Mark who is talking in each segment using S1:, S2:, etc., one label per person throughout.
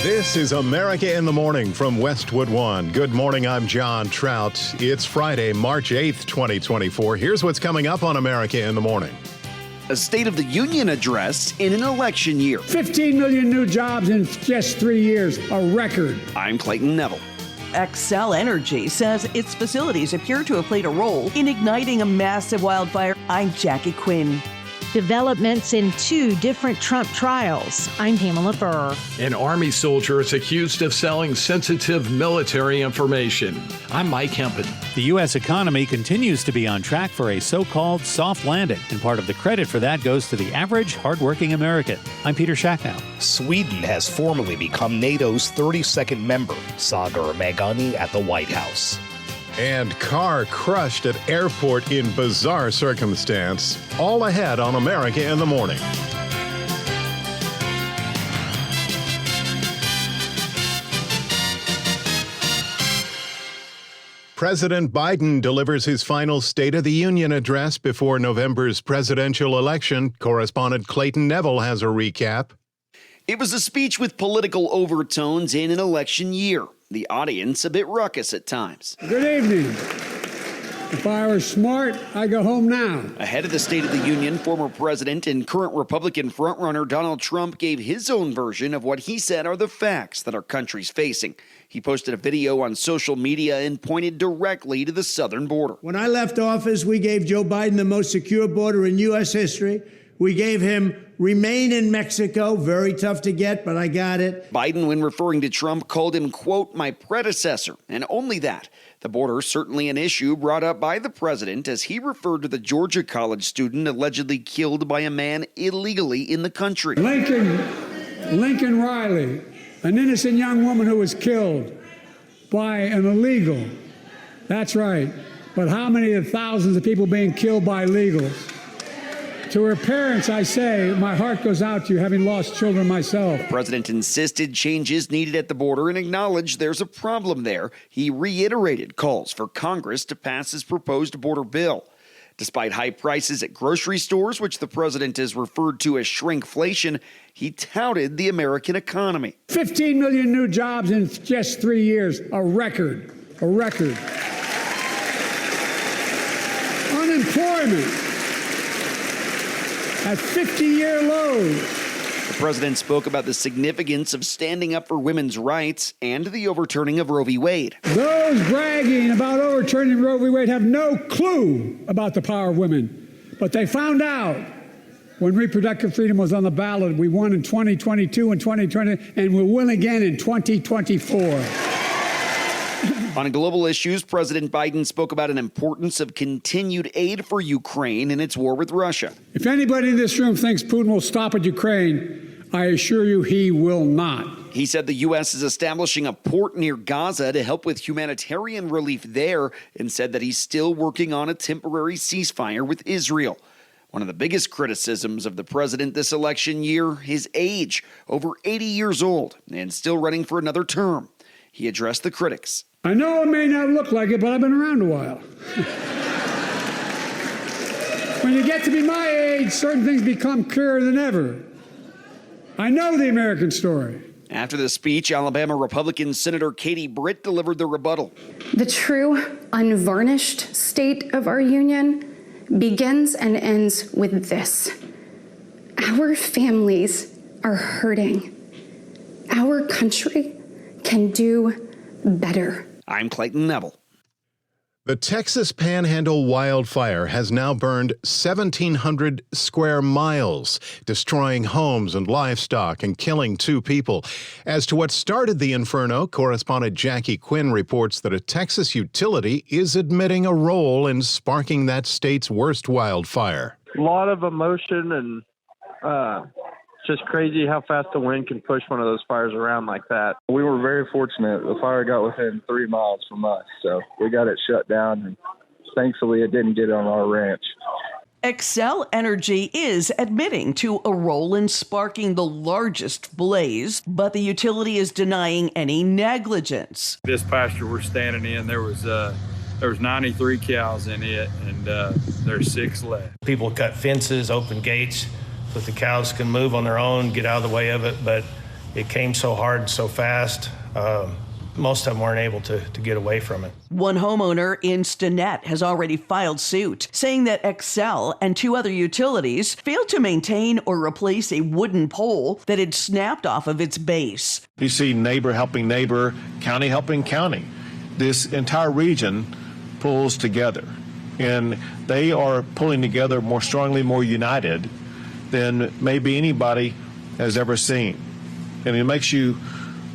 S1: This is America in the Morning from Westwood One. Good morning, I'm John Trout. It's Friday, March 8th, 2024. Here's what's coming up on America in the Morning.
S2: A State of the Union address in an election year.
S3: 15 million new jobs in just 3 years, a record.
S2: I'm Clayton Neville.
S4: Xcel Energy says its facilities appear to have played a role in igniting a massive wildfire. I'm Jackie Quinn.
S5: Developments in 2 different Trump trials. I'm Pamela Furr.
S6: An Army soldier is accused of selling sensitive military information. I'm Mike Hempen.
S7: The U.S. economy continues to be on track for a so-called soft landing, and part of the credit for that goes to the average, hardworking American. I'm Peter Schacknow.
S8: Sweden has formally become NATO's 32nd member. Sagar Magani at the White House.
S1: And car crushed at airport in bizarre circumstance. All ahead on America in the Morning. President Biden delivers his final State of the Union address before November's presidential election. Correspondent Clayton Neville has a recap.
S2: It was a speech with political overtones in an election year. The audience a bit ruckus at times.
S3: Good evening. If I were smart, I'd go home now.
S2: Ahead of the State of the Union, former president and current Republican frontrunner Donald Trump gave his own version of what he said are the facts that our country's facing. He posted a video on social media and pointed directly to the southern border.
S9: When I left office, we gave Joe Biden the most secure border in U.S. history. We gave him remain in Mexico. Very tough to get, but I got it.
S2: Biden, when referring to Trump, called him, quote, my predecessor, and only that. The border certainly an issue brought up by the president as he referred to the Georgia college student allegedly killed by a man illegally in the country.
S3: Lincoln Riley, an innocent young woman who was killed by an illegal. That's right. But how many of the thousands of people being killed by illegals? To her parents, I say, my heart goes out to you, having lost children myself.
S2: The president insisted changes needed at the border and acknowledged there's a problem there. He reiterated calls for Congress to pass his proposed border bill. Despite high prices at grocery stores, which the president has referred to as shrinkflation, he touted the American economy.
S3: 15 million new jobs in just 3 years, a record, a record. Unemployment at 50-year lows.
S2: The president spoke about the significance of standing up for women's rights and the overturning of Roe v. Wade.
S3: Those bragging about overturning Roe v. Wade have no clue about the power of women. But they found out when reproductive freedom was on the ballot. We won in 2022 and 2020, and we'll win again in 2024.
S2: On global issues, President Biden spoke about an importance of continued aid for Ukraine in its war with Russia.
S3: If anybody in this room thinks Putin will stop at Ukraine, I assure you he will not.
S2: He said the U.S. is establishing a port near Gaza to help with humanitarian relief there, and said that he's still working on a temporary ceasefire with Israel. One of the biggest criticisms of the president this election year, his age, over 80 years old and still running for another term. He addressed the critics.
S3: I know it may not look like it, but I've been around a while. When you get to be my age, certain things become clearer than ever. I know the American story.
S2: After the speech, Alabama Republican Senator Katie Britt delivered the rebuttal.
S10: The true, unvarnished state of our union begins and ends with this. Our families are hurting. Our country can do better.
S2: I'm Clayton Neville.
S1: The Texas Panhandle wildfire has now burned 1,700 square miles, destroying homes and livestock and killing 2 people. As to what started the inferno, correspondent Jackie Quinn reports that a Texas utility is admitting a role in sparking that state's worst wildfire.
S11: A lot of emotion, and it's just crazy how fast the wind can push one of those fires around like that.
S12: We were very fortunate. The fire got within 3 miles from us, so we got it shut down, and thankfully it didn't get on our ranch.
S4: Xcel Energy is admitting to a role in sparking the largest blaze, but the utility is denying any negligence.
S13: This pasture we're standing in, there was 93 cows in it, and there's 6 left.
S14: People cut fences, open gates, so the cows can move on their own, get out of the way of it, but It came so hard, so fast. Most of them weren't able to get away from it.
S4: One homeowner in Stinnett has already filed suit, saying that Xcel and 2 other utilities failed to maintain or replace a wooden pole that had snapped off of its base.
S15: You see neighbor helping neighbor, county helping county. This entire region pulls together, and they are pulling together more strongly, more united than maybe anybody has ever seen. And it makes you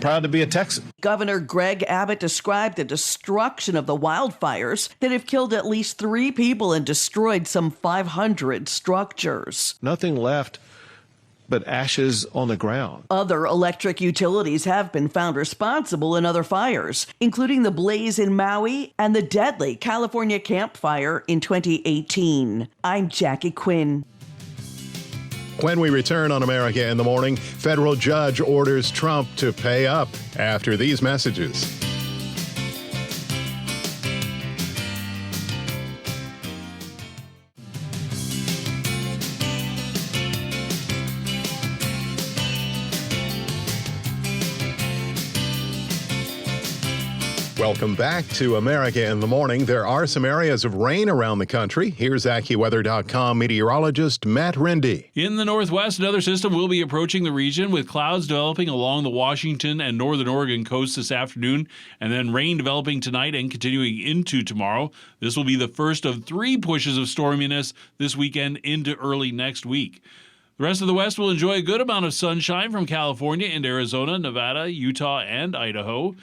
S15: proud to be a Texan.
S4: Governor Greg Abbott described the destruction of the wildfires that have killed at least 3 people and destroyed some 500 structures.
S15: Nothing left but ashes on the ground.
S4: Other electric utilities have been found responsible in other fires, including the blaze in Maui and the deadly California Camp Fire in 2018. I'm Jackie Quinn.
S1: When we return on America in the Morning, federal judge orders Trump to pay up after these messages. Welcome back to America in the Morning. There are some areas of rain around the country. Here's AccuWeather.com meteorologist Matt Rindy.
S16: In the northwest, another system will be approaching the region with clouds developing along the Washington and northern Oregon coast this afternoon, and then rain developing tonight and continuing into tomorrow. This will be the first of 3 pushes of storminess this weekend into early next week. The rest of the West will enjoy a good amount of sunshine from California into Arizona, Nevada, Utah, and Idaho.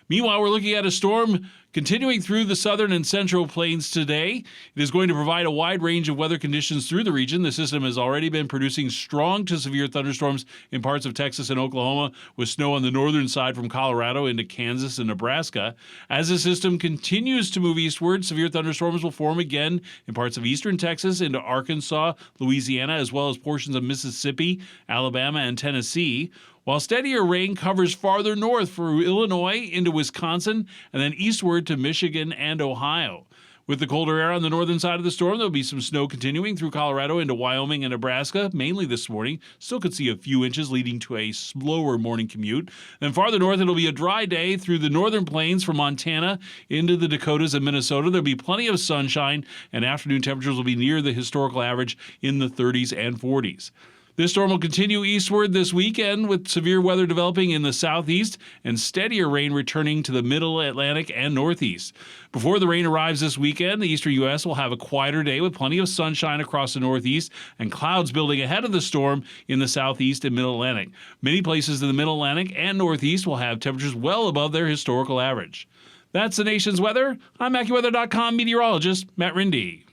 S16: Meanwhile, we're looking at a storm continuing through the southern and central plains today. It is going to provide a wide range of weather conditions through the region. The system has already been producing strong to severe thunderstorms in parts of Texas and Oklahoma, with snow on the northern side from Colorado into Kansas and Nebraska. As the system continues to move eastward, severe thunderstorms will form again in parts of eastern Texas into Arkansas, Louisiana, as well as portions of Mississippi, Alabama, and Tennessee, while steadier rain covers farther north through Illinois into Wisconsin and then eastward to Michigan and Ohio. With the colder air on the northern side of the storm, there'll be some snow continuing through Colorado into Wyoming and Nebraska, mainly this morning. Still could see a few inches, leading to a slower morning commute. Then farther north, it'll be a dry day through the northern plains from Montana into the Dakotas and Minnesota. There'll be plenty of sunshine, and afternoon temperatures will be near the historical average in the 30s and 40s. This storm will continue eastward this weekend with severe weather developing in the southeast and steadier rain returning to the middle Atlantic and northeast. Before the rain arrives this weekend, the eastern U.S. will have a quieter day with plenty of sunshine across the northeast and clouds building ahead of the storm in the southeast and middle Atlantic. Many places in the middle Atlantic and northeast will have temperatures well above their historical average. That's the nation's weather. I'm AccuWeather.com meteorologist Matt Rindy.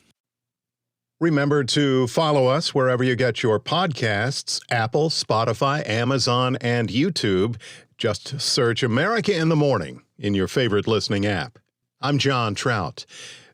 S1: Remember to follow us wherever you get your podcasts, Apple, Spotify, Amazon, and YouTube. Just search America in the Morning in your favorite listening app. I'm John Trout.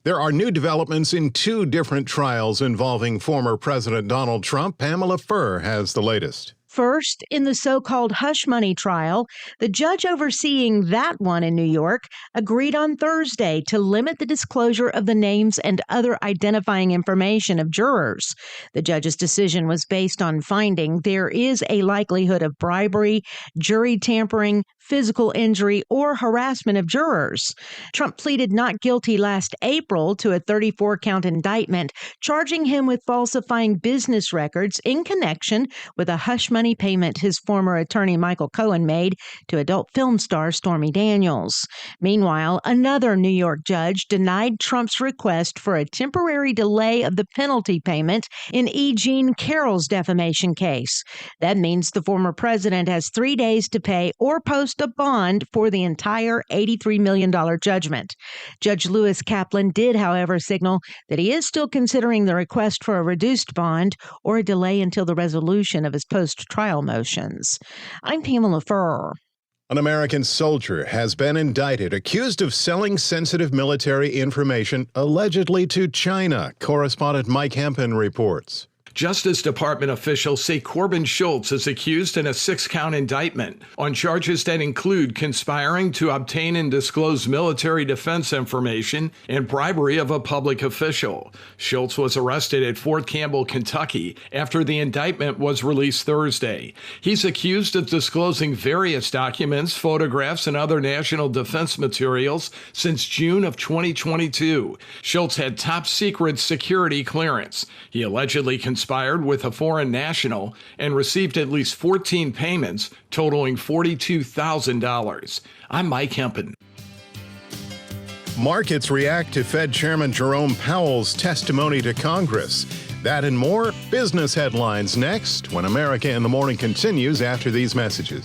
S1: There are new developments in 2 different trials involving former President Donald Trump. Pamela Furr has the latest.
S5: First, in the so-called hush money trial, the judge overseeing that one in New York agreed on Thursday to limit the disclosure of the names and other identifying information of jurors. The judge's decision was based on finding there is a likelihood of bribery, jury tampering, physical injury, or harassment of jurors. Trump pleaded not guilty last April to a 34-count indictment, charging him with falsifying business records in connection with a hush money payment his former attorney Michael Cohen made to adult film star Stormy Daniels. Meanwhile, another New York judge denied Trump's request for a temporary delay of the penalty payment in E. Jean Carroll's defamation case. That means the former president has 3 days to pay or post a bond for the entire $83 million judgment. Judge Lewis Kaplan did, however, signal that he is still considering the request for a reduced bond or a delay until the resolution of his post-trial motions. I'm Pamela Furr.
S1: An American soldier has been indicted, accused of selling sensitive military information allegedly to China. Correspondent Mike Hempen reports.
S6: Justice Department officials say Corbin Schultz is accused in a 6-count indictment on charges that include conspiring to obtain and disclose military defense information and bribery of a public official. Schultz was arrested at Fort Campbell, Kentucky, after the indictment was released Thursday. He's accused of disclosing various documents, photographs, and other national defense materials since June of 2022. Schultz had top secret security clearance. He allegedly conspired with a foreign national and received at least 14 payments totaling $42,000. I'm Mike Hempen.
S1: Markets react to Fed Chairman Jerome Powell's testimony to Congress. That and more business headlines next when America in the Morning continues after these messages.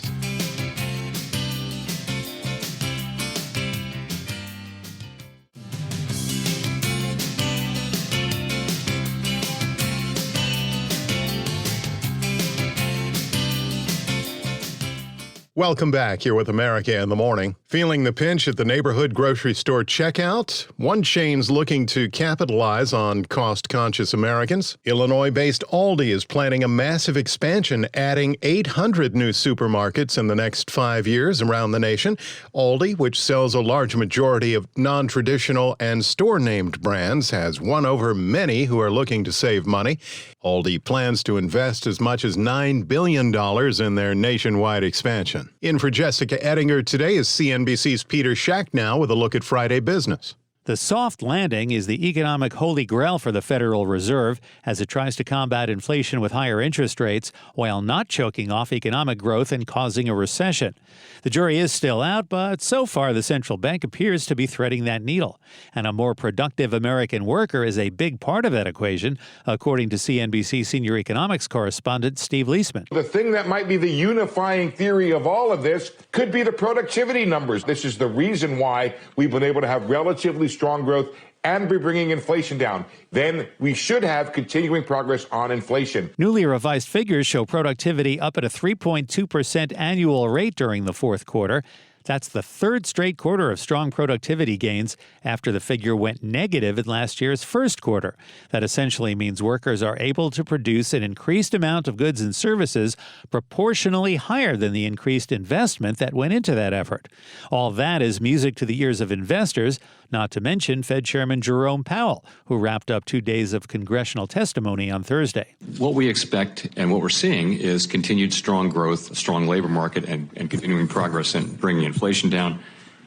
S1: Welcome back here with America in the Morning. Feeling the pinch at the neighborhood grocery store checkout? One chain's looking to capitalize on cost-conscious Americans. Illinois-based Aldi is planning a massive expansion, adding 800 new supermarkets in the next 5 years around the nation. Aldi, which sells a large majority of non-traditional and store-named brands, has won over many who are looking to save money. Aldi plans to invest as much as $9 billion in their nationwide expansion. In for Jessica Ettinger today is CNBC's Peter Schacknow with a look at Friday business.
S7: The soft landing is the economic holy grail for the Federal Reserve as it tries to combat inflation with higher interest rates while not choking off economic growth and causing a recession. The jury is still out, but so far the central bank appears to be threading that needle. And a more productive American worker is a big part of that equation, according to CNBC senior economics correspondent Steve Leisman.
S17: The thing that might be the unifying theory of all of this could be the productivity numbers. This is the reason why we've been able to have relatively strong growth and be bringing inflation down. Then we should have continuing progress on inflation.
S7: Newly revised figures show productivity up at a 3.2% annual rate during the fourth quarter. That's the third straight quarter of strong productivity gains after the figure went negative in last year's first quarter. That essentially means workers are able to produce an increased amount of goods and services proportionally higher than the increased investment that went into that effort. All that is music to the ears of investors, not to mention Fed Chairman Jerome Powell, who wrapped up 2 days of congressional testimony on Thursday.
S18: What we expect and what we're seeing is continued strong growth, a strong labor market, and continuing progress in bringing inflation down.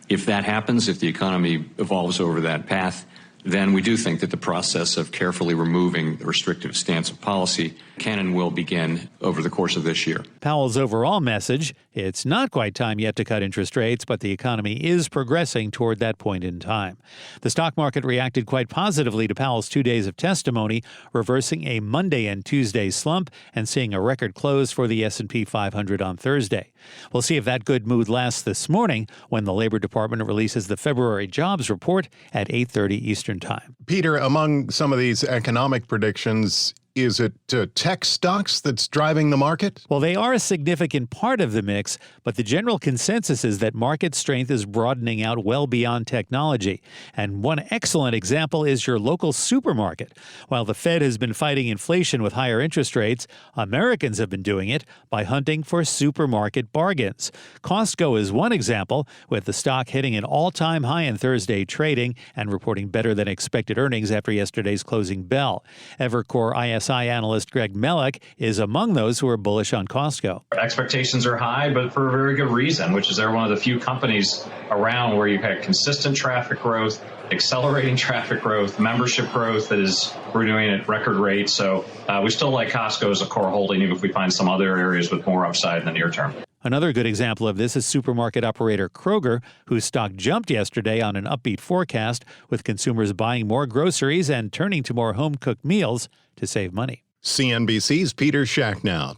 S18: If that happens, if the economy evolves over that path, then we do think that the process of carefully removing the restrictive stance of policy can and will begin over the course of this year.
S7: Powell's overall message, it's not quite time yet to cut interest rates, but the economy is progressing toward that point in time. The stock market reacted quite positively to Powell's 2 days of testimony, reversing a Monday and Tuesday slump and seeing a record close for the S&P 500 on Thursday. We'll see if that good mood lasts this morning when the Labor Department releases the February jobs report at 8:30 Eastern Time.
S1: Peter, among some of these economic predictions, is it tech stocks that's driving the market?
S7: Well, they are a significant part of the mix, but the general consensus is that market strength is broadening out well beyond technology. And one excellent example is your local supermarket. While the Fed has been fighting inflation with higher interest rates, Americans have been doing it by hunting for supermarket bargains. Costco is one example, with the stock hitting an all-time high in Thursday trading and reporting better than expected earnings after yesterday's closing bell. Evercore ISI analyst Greg Mellick is among those who are bullish on Costco.
S19: Expectations are high, but for a very good reason, which is they're one of the few companies around where you've had consistent traffic growth, accelerating traffic growth, membership growth that is renewing at record rates. So we still like Costco as a core holding, even if we find some other areas with more upside in the near term.
S7: Another good example of this is supermarket operator Kroger, whose stock jumped yesterday on an upbeat forecast, with consumers buying more groceries and turning to more home-cooked meals to save money.
S1: CNBC's Peter Schacknow.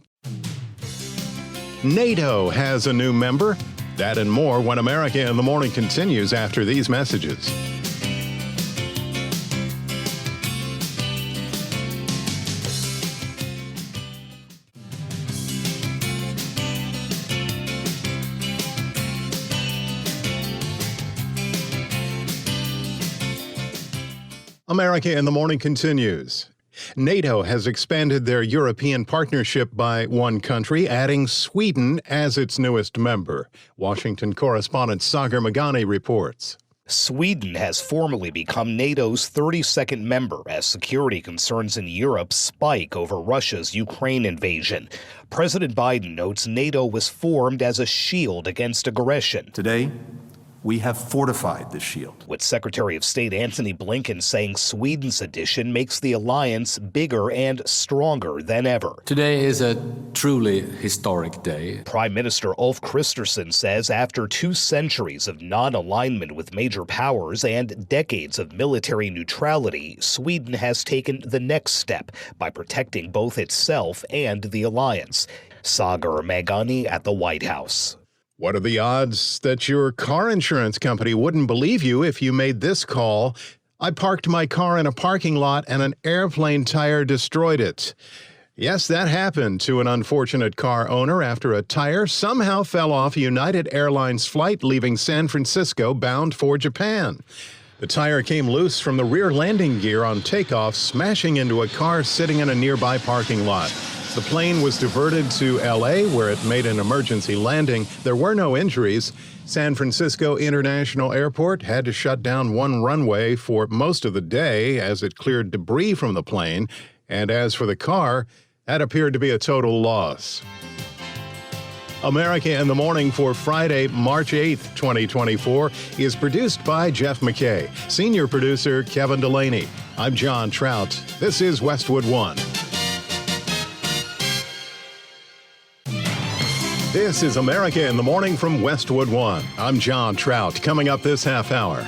S1: NATO has a new member. That and more when America in the Morning continues after these messages. America in the Morning continues. NATO has expanded their European partnership by one country, adding Sweden as its newest member. Washington correspondent Sagar Magani reports.
S8: Sweden has formally become NATO's 32nd member as security concerns in Europe spike over Russia's Ukraine invasion. President Biden notes NATO was formed as a shield against aggression.
S20: Today, we have fortified the shield.
S8: With Secretary of State Antony Blinken saying Sweden's addition makes the alliance bigger and stronger than ever.
S21: Today is a truly historic day.
S8: Prime Minister Ulf Kristersson says after 2 centuries of non-alignment with major powers and decades of military neutrality, Sweden has taken the next step by protecting both itself and the alliance. Sagar Magani at the White House.
S1: What are the odds that your car insurance company wouldn't believe you if you made this call? I parked my car in a parking lot and an airplane tire destroyed it. Yes, that happened to an unfortunate car owner after a tire somehow fell off a United Airlines flight leaving San Francisco bound for Japan. The tire came loose from the rear landing gear on takeoff, smashing into a car sitting in a nearby parking lot. The plane was diverted to L.A., where it made an emergency landing. There were no injuries. San Francisco International Airport had to shut down one runway for most of the day as it cleared debris from the plane. And as for the car, that appeared to be a total loss. America in the Morning for Friday, March 8th, 2024, is produced by Jeff McKay. Senior producer Kevin Delaney. I'm John Trout. This is Westwood One. This is America in the Morning from Westwood One. I'm John Trout. Coming up this half hour.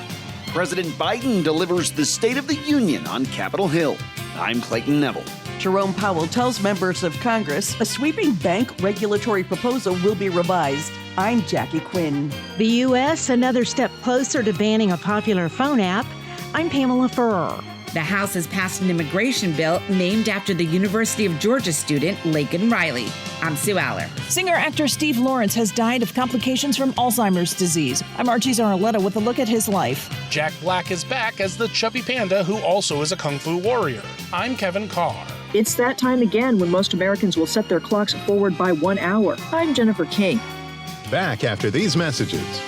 S2: President Biden delivers the State of the Union on Capitol Hill. I'm Clayton Neville.
S4: Jerome Powell tells members of Congress a sweeping bank regulatory proposal will be revised. I'm Jackie Quinn.
S5: The U.S. another step closer to banning a popular phone app. I'm Pamela Furr.
S22: The House has passed an immigration bill named after the University of Georgia student Lincoln Riley. I'm Sue Aller.
S23: Singer-actor Steve Lawrence has died of complications from Alzheimer's disease. I'm Archie Zaraletta with a look at his life.
S24: Jack Black is back as the chubby panda who also is a kung fu warrior. I'm Kevin Carr.
S23: It's that time again when most Americans will set their clocks forward by 1 hour. I'm Jennifer King.
S1: Back after these messages.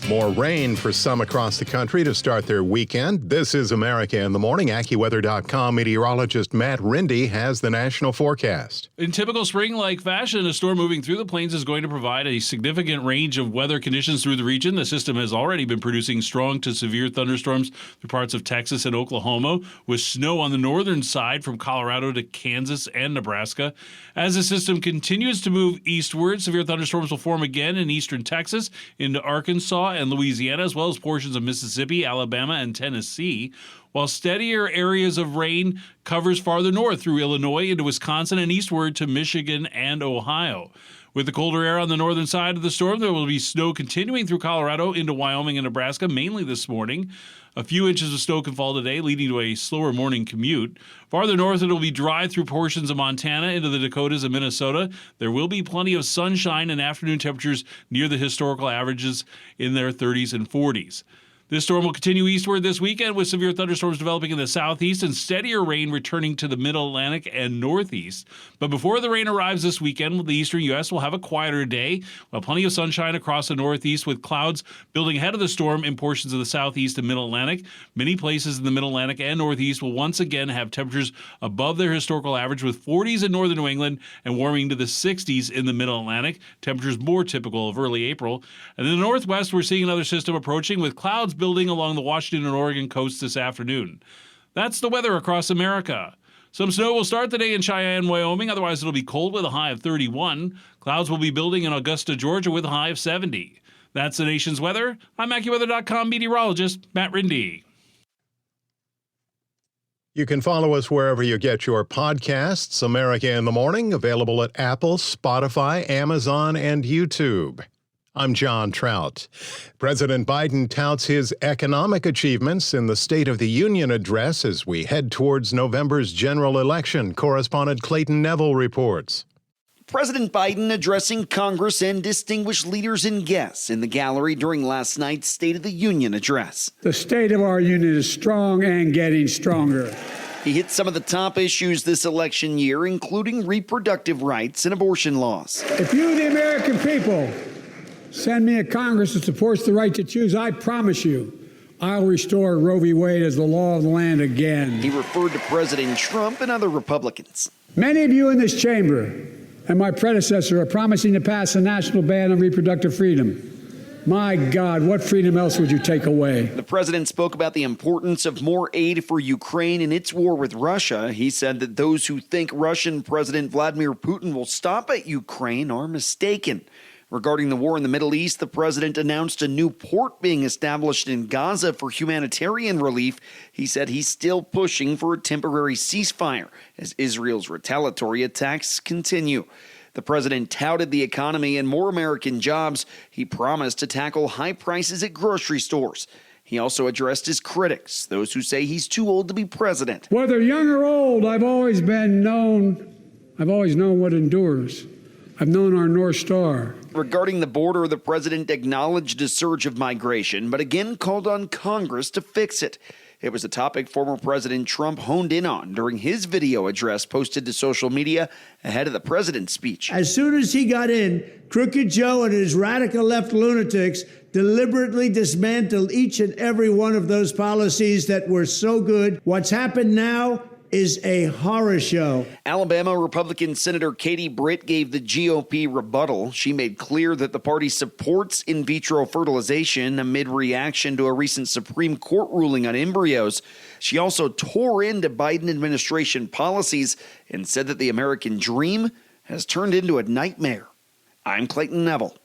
S1: More rain for some across the country to start their weekend. This is America in the Morning. AccuWeather.com meteorologist Matt Rindy has the national forecast.
S16: In typical spring-like fashion, a storm moving through the plains is going to provide a significant range of weather conditions through the region. The system has already been producing strong to severe thunderstorms through parts of Texas and Oklahoma, with snow on the northern side from Colorado to Kansas and Nebraska. As the system continues to move eastward, severe thunderstorms will form again in eastern Texas into Arkansas and Louisiana, as well as portions of Mississippi, Alabama, and Tennessee, while steadier areas of rain covers farther north through Illinois into Wisconsin and eastward to Michigan and Ohio. With the colder air on the northern side of the storm, there will be snow continuing through Colorado into Wyoming and Nebraska, mainly this morning. A few inches of snow can fall today, leading to a slower morning commute. Farther north, it will be dry through portions of Montana into the Dakotas and Minnesota. There will be plenty of sunshine and afternoon temperatures near the historical averages in their 30s and 40s. This storm will continue eastward this weekend with severe thunderstorms developing in the southeast and steadier rain returning to the middle-Atlantic and northeast. But before the rain arrives this weekend, the eastern U.S. will have a quieter day, while plenty of sunshine across the northeast with clouds building ahead of the storm in portions of the southeast and middle-Atlantic. Many places in the middle-Atlantic and northeast will once again have temperatures above their historical average, with 40s in northern New England and warming to the 60s in the middle-Atlantic, temperatures more typical of early April. And in the northwest, we're seeing another system approaching with clouds building along the Washington and Oregon coast this afternoon. That's the weather across America. Some snow will start the day in Cheyenne, Wyoming. Otherwise, it'll be cold with a high of 31. Clouds will be building in Augusta, Georgia with a high of 70. That's the nation's weather. I'm AccuWeather.com meteorologist Matt Rindy.
S1: You can follow us wherever you get your podcasts. America in the Morning, available at Apple, Spotify, Amazon, and YouTube. I'm John Trout. President Biden touts his economic achievements in the State of the Union address as we head towards November's general election. Correspondent Clayton Neville reports.
S2: President Biden addressing Congress and distinguished leaders and guests in the gallery during last night's State of the Union address.
S3: The state of our union is strong and getting stronger.
S2: He hit some of the top issues this election year, including reproductive rights and abortion laws.
S3: If you, the American people, send me a Congress that supports the right to choose, I promise you, I'll restore Roe v. Wade as the law of the land again.
S2: He referred to President Trump and other Republicans.
S3: Many of you in this chamber and my predecessor are promising to pass a national ban on reproductive freedom. My God, what freedom else would you take away?
S2: The president spoke about the importance of more aid for Ukraine in its war with Russia. He said that those who think Russian President Vladimir Putin will stop at Ukraine are mistaken. Regarding the war in the Middle East, the president announced a new port being established in Gaza for humanitarian relief. He said he's still pushing for a temporary ceasefire as Israel's retaliatory attacks continue. The president touted the economy and more American jobs. He promised to tackle high prices at grocery stores. He also addressed his critics, those who say he's too old to be president.
S3: Whether young or old, I've always known what endures. I've known our North Star.
S2: Regarding the border, the president acknowledged a surge of migration, but again called on Congress to fix it. It was a topic former President Trump honed in on during his video address posted to social media ahead of the president's speech.
S9: As soon as he got in, Crooked Joe and his radical left lunatics deliberately dismantled each and every one of those policies that were so good. What's happened now is a horror show.
S2: Alabama Republican Senator Katie Britt gave the GOP rebuttal. She made clear that the party supports in vitro fertilization amid reaction to a recent Supreme Court ruling on embryos. She also tore into Biden administration policies and said that the American dream has turned into a nightmare. I'm Clayton Neville.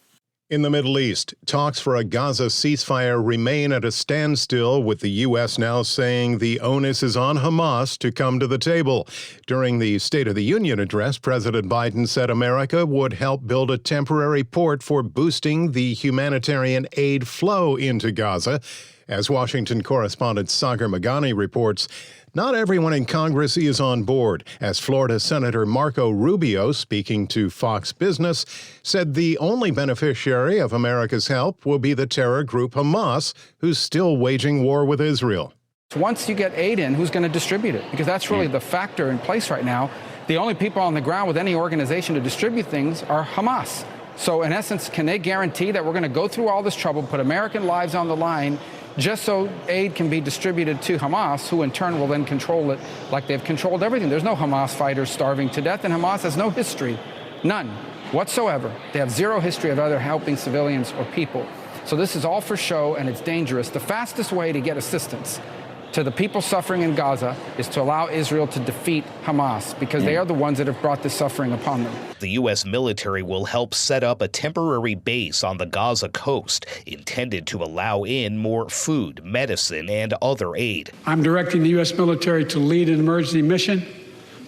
S1: In the Middle East, talks for a Gaza ceasefire remain at a standstill, with the U.S. now saying the onus is on Hamas to come to the table. During the State of the Union address, President Biden said America would help build a temporary port for boosting the humanitarian aid flow into Gaza. As Washington correspondent Sagar Magani reports, not everyone in Congress is on board, as Florida Senator Marco Rubio, speaking to Fox Business, said the only beneficiary of America's help will be the terror group Hamas, who's still waging war with Israel.
S10: Once you get aid in, who's going to distribute it? Because that's really the factor in place right now. The only people on the ground with any organization to distribute things are Hamas. So in essence, can they guarantee that we're going to go through all this trouble, put American lives on the line, just so aid can be distributed to Hamas, who in turn will then control it like they've controlled everything? There's no Hamas fighters starving to death, and Hamas has no history, none whatsoever. They have zero history of either helping civilians or people. So this is all for show, and it's dangerous. The fastest way to get assistance to the people suffering in Gaza is to allow Israel to defeat Hamas, because they are the ones that have brought this suffering upon them.
S8: The U.S. military will help set up a temporary base on the Gaza coast, intended to allow in more food, medicine, and other aid.
S3: I'm directing the U.S. military to lead an emergency mission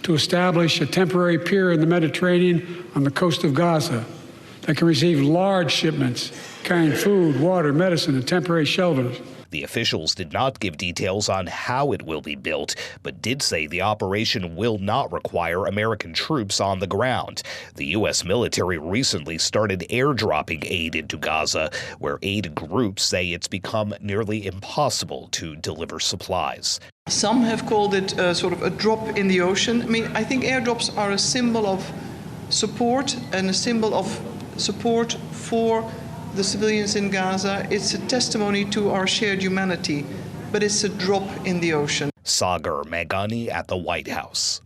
S3: to establish a temporary pier in the Mediterranean on the coast of Gaza that can receive large shipments carrying food, water, medicine, and temporary shelters.
S8: The officials did not give details on how it will be built, but did say the operation will not require American troops on the ground. The U.S. military recently started airdropping aid into Gaza, where aid groups say it's become nearly impossible to deliver supplies.
S11: Some have called it sort of a drop in the ocean. I mean, I think airdrops are a symbol of support and a symbol of support for the civilians in Gaza. It's a testimony to our shared humanity, but it's a drop in the ocean.
S8: Sagar Magani at the White House.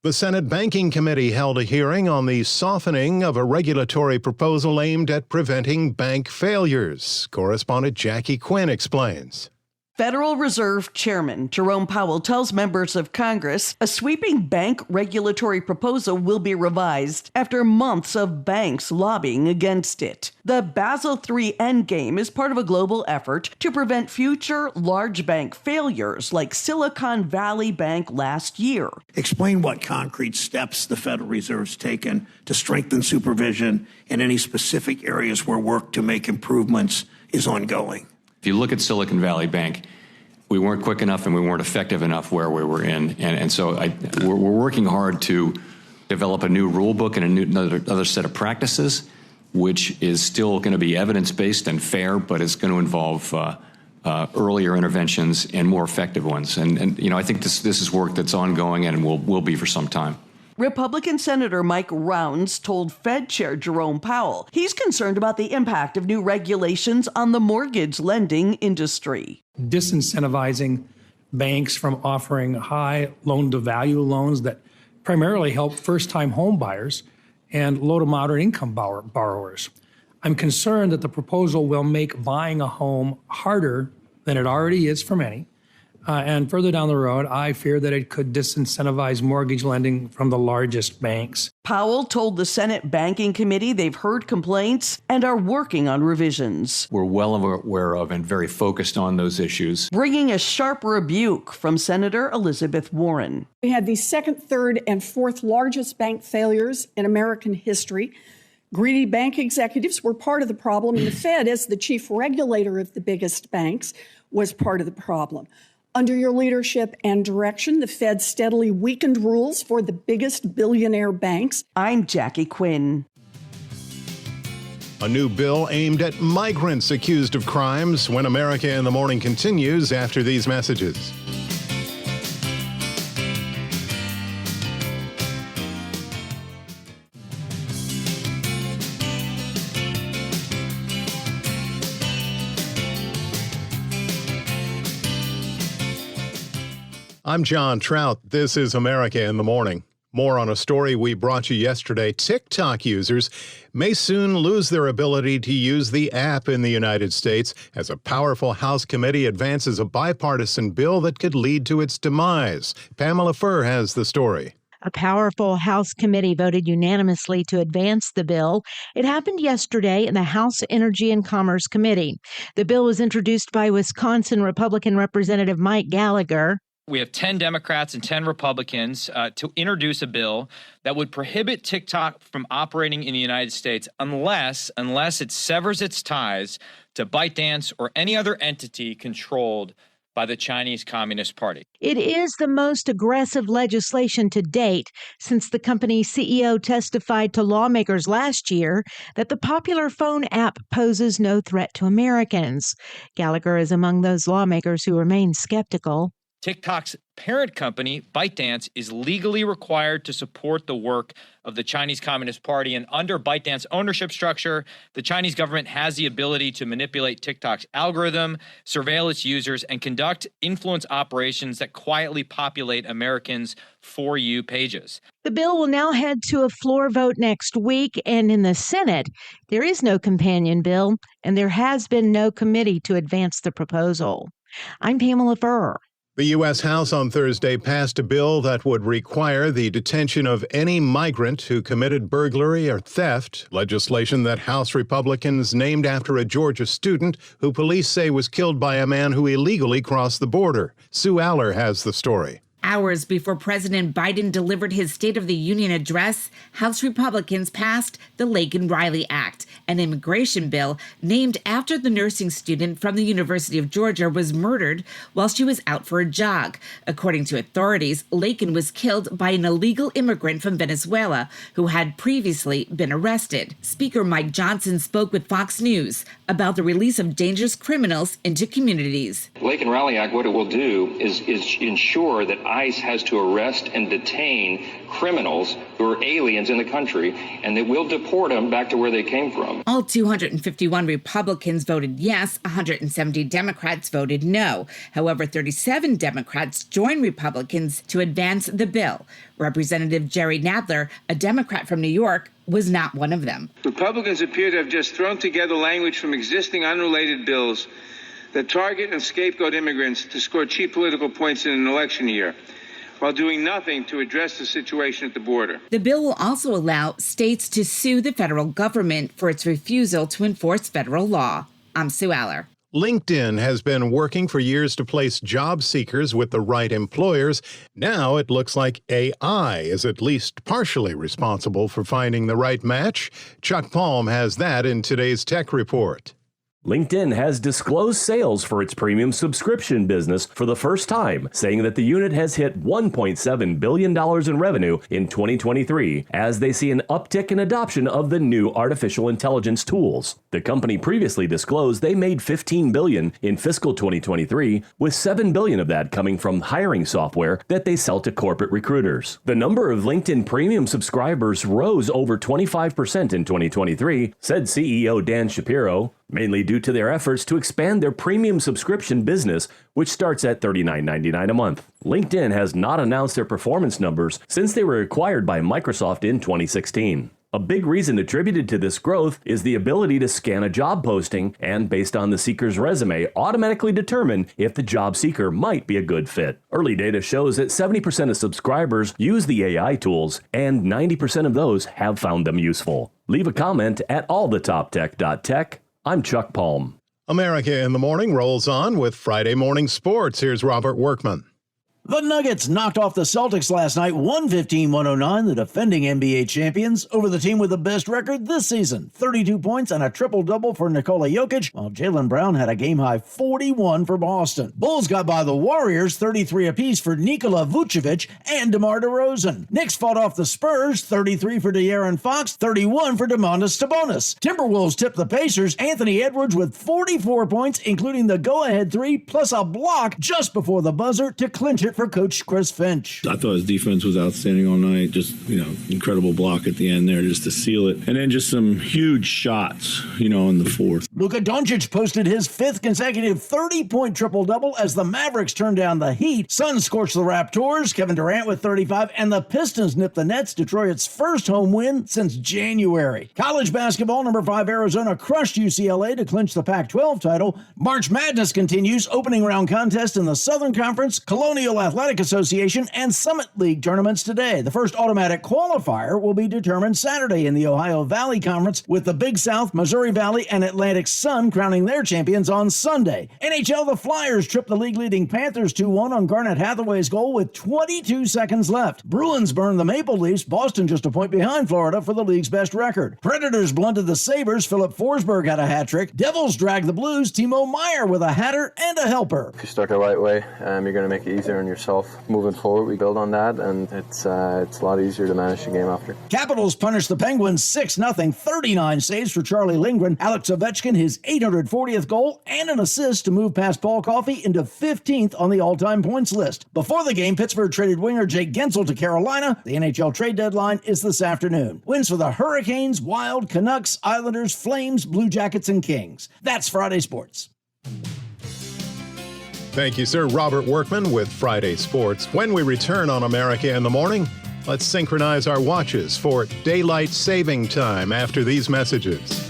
S1: The Senate Banking Committee held a hearing on the softening of a regulatory proposal aimed at preventing bank failures. Correspondent Jackie Quinn explains.
S4: Federal Reserve Chairman Jerome Powell tells members of Congress a sweeping bank regulatory proposal will be revised after months of banks lobbying against it. The Basel III endgame is part of a global effort to prevent future large bank failures like Silicon Valley Bank last year.
S25: Explain what concrete steps the Federal Reserve's taken to strengthen supervision in any specific areas where work to make improvements is ongoing.
S18: If you look at Silicon Valley Bank, we weren't quick enough and we weren't effective enough where we were in. And so we're working hard to develop a new rule book and another set of practices, which is still going to be evidence-based and fair, but it's going to involve earlier interventions and more effective ones. And I think this is work that's ongoing and will be for some time.
S4: Republican Senator Mike Rounds told Fed Chair Jerome Powell he's concerned about the impact of new regulations on the mortgage lending industry.
S3: Disincentivizing banks from offering high loan-to-value loans that primarily help first-time home buyers and low to moderate income borrowers. I'm concerned that the proposal will make buying a home harder than it already is for many. And further down the road, I fear that it could disincentivize mortgage lending from the largest banks.
S4: Powell told the Senate Banking Committee they've heard complaints and are working on revisions.
S18: We're well aware of and very focused on those issues.
S4: Bringing a sharp rebuke from Senator Elizabeth Warren.
S6: We had the second, third, and fourth largest bank failures in American history. Greedy bank executives were part of the problem, and the Fed, as the chief regulator of the biggest banks, was part of the problem. Under your leadership and direction, the Fed steadily weakened rules for the biggest billionaire banks.
S4: I'm Jackie Quinn.
S1: A new bill aimed at migrants accused of crimes. When America in the Morning continues after these messages. I'm John Trout. This is America in the Morning. More on a story we brought you yesterday. TikTok users may soon lose their ability to use the app in the United States as a powerful House committee advances a bipartisan bill that could lead to its demise. Pamela Furr has the story.
S5: A powerful House committee voted unanimously to advance the bill. It happened yesterday in the House Energy and Commerce Committee. The bill was introduced by Wisconsin Republican Representative Mike Gallagher.
S12: We have 10 Democrats and 10 Republicans to introduce a bill that would prohibit TikTok from operating in the United States unless it severs its ties to ByteDance or any other entity controlled by the Chinese Communist Party.
S5: It is the most aggressive legislation to date since the company's CEO testified to lawmakers last year that the popular phone app poses no threat to Americans. Gallagher is among those lawmakers who remain skeptical.
S12: TikTok's parent company, ByteDance, is legally required to support the work of the Chinese Communist Party. And under ByteDance ownership structure, the Chinese government has the ability to manipulate TikTok's algorithm, surveil its users, and conduct influence operations that quietly populate Americans' For You pages.
S5: The bill will now head to a floor vote next week. And in the Senate, there is no companion bill, and there has been no committee to advance the proposal. I'm Pamela Furr.
S1: The U.S. House on Thursday passed a bill that would require the detention of any migrant who committed burglary or theft, legislation that House Republicans named after a Georgia student who police say was killed by a man who illegally crossed the border. Sue Aller has the story.
S22: Hours before President Biden delivered his State of the Union address, House Republicans passed the Laken Riley Act, an immigration bill named after the nursing student from the University of Georgia was murdered while she was out for a jog. According to authorities, Laken was killed by an illegal immigrant from Venezuela who had previously been arrested. Speaker Mike Johnson spoke with Fox News about the release of dangerous criminals into communities.
S13: Laken Riley Act, what it will do is ensure that ICE has to arrest and detain criminals who are aliens in the country, and that we'll deport them back to where they came from.
S22: All 251 Republicans voted yes, 170 Democrats voted no. However, 37 Democrats joined Republicans to advance the bill. Representative Jerry Nadler, a Democrat from New York, was not one of them.
S14: Republicans appear to have just thrown together language from existing unrelated bills that target and scapegoat immigrants to score cheap political points in an election year, while doing nothing to address the situation at the border.
S22: The bill will also allow states to sue the federal government for its refusal to enforce federal law. I'm Sue Aller.
S1: LinkedIn has been working for years to place job seekers with the right employers. Now it looks like AI is at least partially responsible for finding the right match. Chuck Palm has that in today's Tech Report.
S7: LinkedIn has disclosed sales for its premium subscription business for the first time, saying that the unit has hit $1.7 billion in revenue in 2023 as they see an uptick in adoption of the new artificial intelligence tools. The company previously disclosed they made $15 billion in fiscal 2023, with $7 billion of that coming from hiring software that they sell to corporate recruiters. The number of LinkedIn premium subscribers rose over 25% in 2023, said CEO Dan Shapiro, mainly due to their efforts to expand their premium subscription business, which starts at $39.99 a month. LinkedIn has not announced their performance numbers since they were acquired by Microsoft in 2016. A big reason attributed to this growth is the ability to scan a job posting and, based on the seeker's resume, automatically determine if the job seeker might be a good fit. Early data shows that 70% of subscribers use the AI tools, and 90% of those have found them useful. Leave a comment at allthetoptech.tech. I'm Chuck Palm.
S1: America in the Morning rolls on with Friday Morning Sports. Here's Robert Workman.
S15: The Nuggets knocked off the Celtics last night, 115-109, the defending NBA champions, over the team with the best record this season. 32 points and a triple-double for Nikola Jokic, while Jaylen Brown had a game-high 41 for Boston. Bulls got by the Warriors, 33 apiece for Nikola Vucevic and DeMar DeRozan. Knicks fought off the Spurs, 33 for De'Aaron Fox, 31 for Domantas Sabonis. Timberwolves tipped the Pacers, Anthony Edwards with 44 points, including the go-ahead three, plus a block just before the buzzer to clinch it for Coach Chris Finch.
S17: I thought his defense was outstanding all night. Just, incredible block at the end there just to seal it. And then just some huge shots, in the fourth.
S15: Luka Doncic posted his fifth consecutive 30-point triple-double as the Mavericks turned down the Heat. Suns scorched the Raptors, Kevin Durant with 35, and the Pistons nipped the Nets, Detroit's first home win since January. College basketball, number 5 Arizona crushed UCLA to clinch the Pac-12 title. March Madness continues, opening round contest in the Southern Conference, Colonial Athletic Association, and Summit League tournaments today. The first automatic qualifier will be determined Saturday in the Ohio Valley Conference, with the Big South, Missouri Valley, and Atlantic Sun crowning their champions on Sunday. NHL, the Flyers tripped the league-leading Panthers 2-1 on Garnet Hathaway's goal with 22 seconds left. Bruins burned the Maple Leafs, Boston just a point behind Florida for the league's best record. Predators blunted the Sabres, Philip Forsberg had a hat-trick. Devils dragged the Blues, Timo Meier with a hatter and a helper.
S19: If you start the right way, you're going to make it easier on yourself. Moving forward, we build on that, and it's a lot easier to manage the game after.
S15: Capitals punished the Penguins 6-0, 39 saves for Charlie Lindgren, Alex Ovechkin his 840th goal, and an assist to move past Paul Coffey into 15th on the all-time points list. Before the game, Pittsburgh traded winger Jake Gensel to Carolina. The NHL trade deadline is this afternoon. Wins for the Hurricanes, Wild, Canucks, Islanders, Flames, Blue Jackets, and Kings. That's Friday Sports.
S1: Thank you, sir. Robert Workman with Friday Sports. When we return on America in the Morning, let's synchronize our watches for daylight saving time after these messages.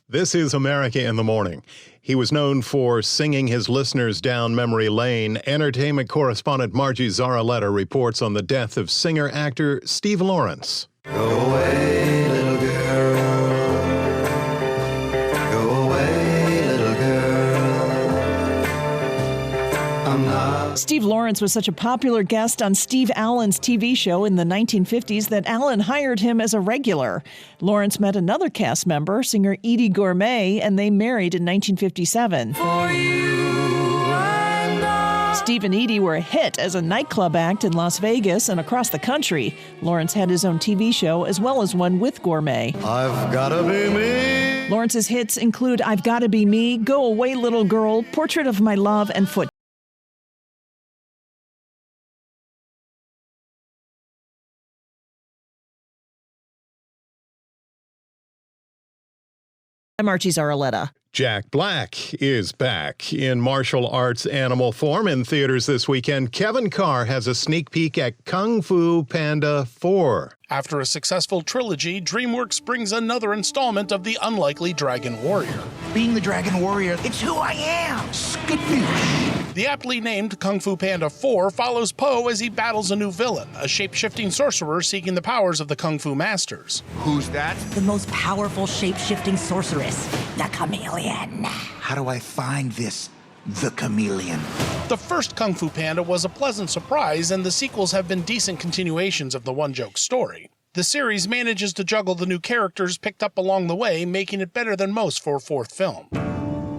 S1: This is America in the Morning. He was known for singing his listeners down memory lane. Entertainment correspondent Margie Zaraletta reports on the death of singer-actor Steve Lawrence.
S20: Go away, little girl. Go away, little girl. I'm not.
S23: Steve Lawrence was such a popular guest on Steve Allen's TV show in the 1950s that Allen hired him as a regular. Lawrence met another cast member, singer Edie Gourmet, and they married in 1957. Steve and Edie were a hit as a nightclub act in Las Vegas and across the country. Lawrence had his own TV show as well as one with Gourmet.
S20: I've gotta be me.
S23: Lawrence's hits include I've Gotta Be Me, Go Away Little Girl, Portrait of My Love, and Foot. I'm Archie Zaraletta.
S1: Jack Black is back in martial arts animal form in theaters this weekend. Kevin Carr has a sneak peek at Kung Fu Panda 4.
S24: After a successful trilogy, DreamWorks brings another installment of The Unlikely Dragon Warrior.
S2: Being the Dragon Warrior, it's who I am. Skadoosh.
S24: The aptly named Kung Fu Panda 4 follows Po as he battles a new villain, a shape-shifting sorcerer seeking the powers of the Kung Fu masters.
S2: Who's that?
S9: The most powerful shape-shifting sorceress, the Chameleon.
S2: How do I find this, the Chameleon?
S24: The first Kung Fu Panda was a pleasant surprise, and the sequels have been decent continuations of the one-joke story. The series manages to juggle the new characters picked up along the way, making it better than most for a fourth film.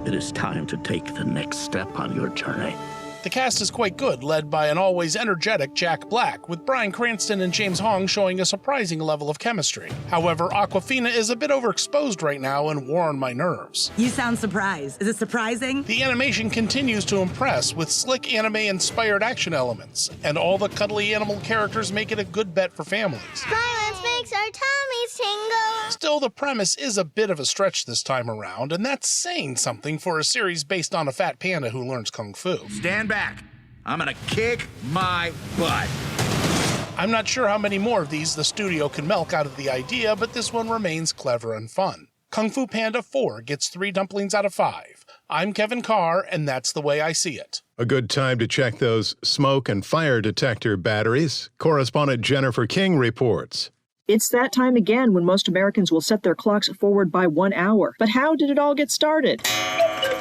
S10: It is time to take the next step on your journey.
S24: The cast is quite good, led by an always energetic Jack Black, with Bryan Cranston and James Hong showing a surprising level of chemistry. However, Awkwafina is a bit overexposed right now and wore on my nerves.
S9: You sound surprised. Is it surprising?
S24: The animation continues to impress, with slick anime-inspired action elements, and all the cuddly animal characters make it a good bet for families.
S16: Violence makes our tummies tingle.
S24: Still, the premise is a bit of a stretch this time around, and that's saying something for a series based on a fat panda who learns kung fu.
S2: Stand back. I'm gonna kick my butt.
S24: I'm not sure how many more of these the studio can milk out of the idea, but this one remains clever and fun. Kung Fu Panda 4 gets 3 dumplings out of 5. I'm Kevin Carr, and that's the way I see it.
S1: A good time to check those smoke and fire detector batteries. Correspondent Jennifer King reports.
S21: It's that time again when most Americans will set their clocks forward by 1 hour. But how did it all get started?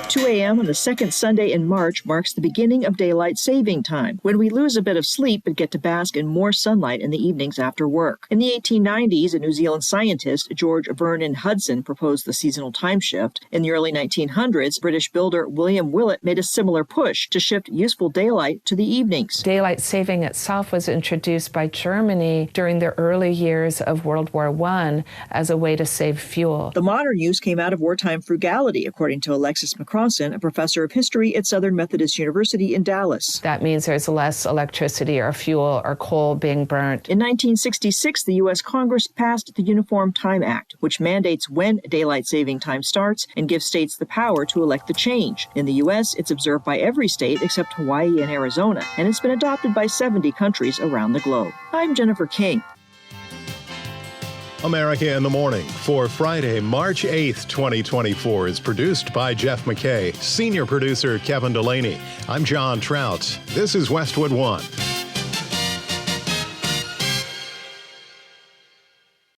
S21: 2 a.m. on the second Sunday in March marks the beginning of daylight saving time, when we lose a bit of sleep but get to bask in more sunlight in the evenings after work. In the 1890s, a New Zealand scientist, George Vernon Hudson, proposed the seasonal time shift. In the early 1900s, British builder William Willett made a similar push to shift useful daylight to the evenings.
S26: Daylight saving itself was introduced by Germany during the early years of World War I as a way to save fuel.
S21: The modern use came out of wartime frugality, according to Alexis McCrossan, a professor of history at Southern Methodist University in Dallas.
S26: That means there's less electricity or fuel or coal being burnt.
S21: In 1966, the U.S. Congress passed the Uniform Time Act, which mandates when daylight saving time starts and gives states the power to elect the change. In the U.S., it's observed by every state except Hawaii and Arizona, and it's been adopted by 70 countries around the globe. I'm Jennifer King.
S1: America in the Morning for Friday, March 8th, 2024 is produced by Jeff McKay, senior producer Kevin Delaney. I'm John Trout. This is Westwood One.